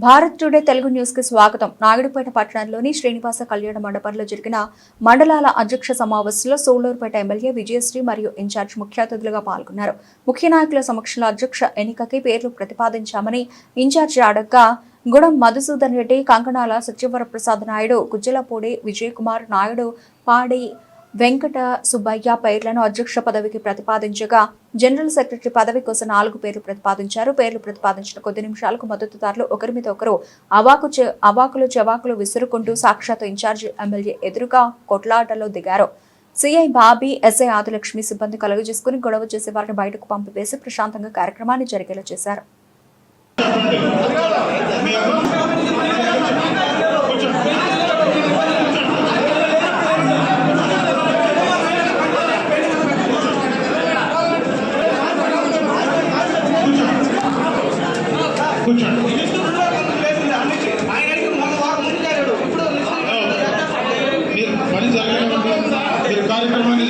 Bharat today Telugu news కి స్వాగతం. నాయుడుపేట పట్టణంలోని శ్రీనివాస కళ్యాణ మండపంలో జరిగిన మండలాల అధ్యక్ష సమావేశంలో సూళ్లూరుపేట ఎమ్మెల్యే విజయశ్రీ మరియు ఇన్ఛార్జ్ ముఖ్య అతిథులుగా పాల్గొన్నారు. ముఖ్య నాయకుల సమక్షంలో అధ్యక్ష ఎన్నికకి పేర్లు ప్రతిపాదించామని ఇన్ఛార్జ్ అడగ్గా గుడం మధుసూదన్ రెడ్డి, కంకణాల సత్యవరప్రసాద్ నాయుడు, గుజ్జలపూడి విజయకుమార్ నాయుడు, పాడి వెంకట సుబ్బయ్య పేర్లను అధ్యక్ష పదవికి ప్రతిపాదించగా జనరల్ సెక్రటరీ పదవి కోసం 4 పేర్లు ప్రతిపాదించారు. పేర్లు ప్రతిపాదించిన కొద్ది నిమిషాలకు మద్దతుదారులు ఒకరి మీద ఒకరు అవాకులు చెవాకులు విసురుకుంటూ సాక్షాత్ ఇన్ఛార్జ్ ఎమ్మెల్యే ఎదురుగా కొట్లాటలో దిగారు. సిఐ బాబీ, ఎస్ఐ ఆదిలక్ష్మి సిబ్బంది కలుగజేసుకుని గొడవ చేసే వారిని బయటకు పంపివేసి ప్రశాంతంగా కార్యక్రమాన్ని జరిగేలా చేశారు. కార్యక్రమాన్ని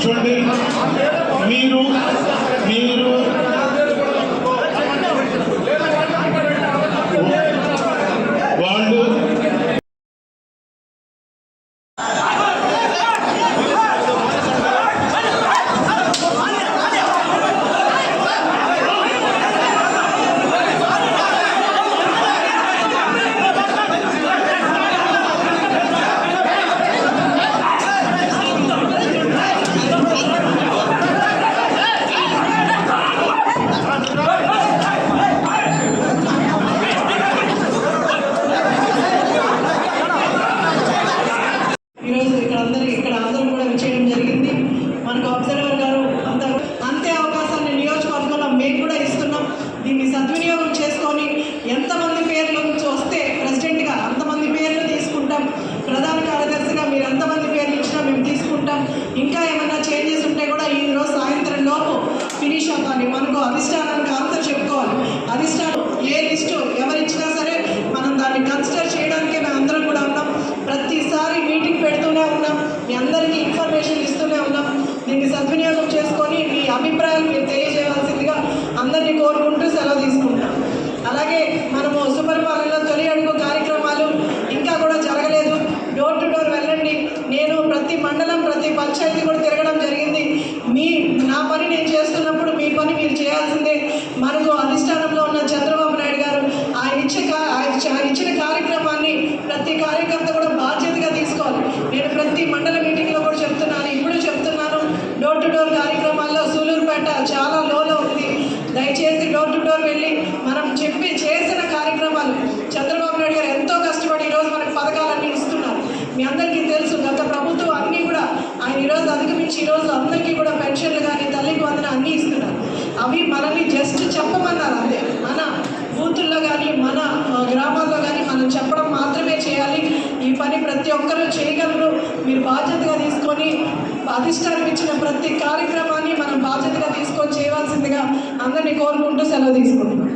చూడండి. మీరు వాళ్ళు ఇక్కడ అందరూ కూడా విచ్చేయడం జరిగింది. మనకు అబ్జర్వర్ గారు అంతే అవకాశాన్ని నియోజకవర్గంలో మేము కూడా ఇస్తున్నాం. దీన్ని సద్వినియోగం చేసుకొని ఎంతమంది పేర్లు వస్తే ప్రెసిడెంట్గా అంతమంది పేర్లు తీసుకుంటాం. ప్రధాన కార్యదర్శిగా మీరు ఎంతమంది పేర్లు ఇచ్చినా మేము తీసుకుంటాం. ఇంకా ఏమన్నా చేంజెస్ ఉంటే కూడా ఈరోజు సాయంత్రం లోపు ఫినిష్ అవ్వాలి. మనకు అధిష్టానానికి ఆన్సర్ చెప్పుకోవాలి. అధిష్టానం ఏ లిస్టు ఎవరిచ్చినా సరే మనం దాన్ని కన్సిడర్ చేయడానికే మేము అందరం కూడా ఉన్నాం. ప్రతిసారి మీటింగ్ పెడుతూనే ఉన్నాం. మీ అందరికీ ఇన్ఫర్మేషన్ ఇస్తూనే ఉన్నాం. దీన్ని సద్వినియోగం చేసుకొని మీ అభిప్రాయాలు మీరు తెలియజేయవలసిందిగా అందరినీ కోరుకుంటూ సెలవు తీసుకుంటాం. అలాగే మనము సుపరిపాలనలో తొలి అడుగు కార్యక్రమాలు ఇంకా కూడా జరగలేదు. డోర్ టు డోర్ వెళ్ళండి. నేను ప్రతి మండలం ప్రతి పంచాయతీ కూడా తిరగడం జరిగింది. నా పని నేను చేస్తున్నప్పుడు మీ పని మీరు చేయాల్సిందే. మనకు అధిష్టానంలో ఉన్న చంద్రబాబు నాయుడు గారు ఆయన ఇచ్చిన కార్యక్రమాన్ని ప్రతి కార్యకర్త కూడా బాధ్యతగా తీసుకోవాలి. నేను ప్రతి మండల మీటింగ్లో కూడా చెప్తున్నాను, ఇప్పుడు చెప్తున్నాను. డోర్ టు డోర్ కార్యక్రమాల్లో సూలూరుపేట చాలా లోలో ఉంది. దయచేసి డోర్ టు డోర్ వెళ్ళి మనం చేసిన కార్యక్రమాలు చంద్రబాబు నాయుడు గారు ఎంతో కష్టపడి ఈరోజు మనకు పథకాలన్నీ ఇస్తున్నారు. మీ అందరికీ తెలుసు. గత ప్రభుత్వం అన్నీ కూడా ఆయన ఈరోజు అధిగమించి ఈరోజు అందరికీ కూడా పెన్షన్లు కానీ తల్లికి వందన అన్నీ ఇస్తున్నారు. అవి మనల్ని జస్ట్ చెప్పమన్నారు అంతే. మన బూతుల్లో కానీ మన గ్రామాల్లో కానీ మనం చెప్పడం మాత్రమే చేయాలి. ఈ పని ప్రతి ఒక్కరూ చేయగలరు. మీరు బాధ్యతగా తీసుకొని అధిష్టానం ఇచ్చిన ప్రతి కార్యక్రమాన్ని మనం బాధ్యతగా తీసుకొని చేయవలసిందిగా అందరినీ కోరుకుంటూ సెలవు తీసుకుంటున్నాం.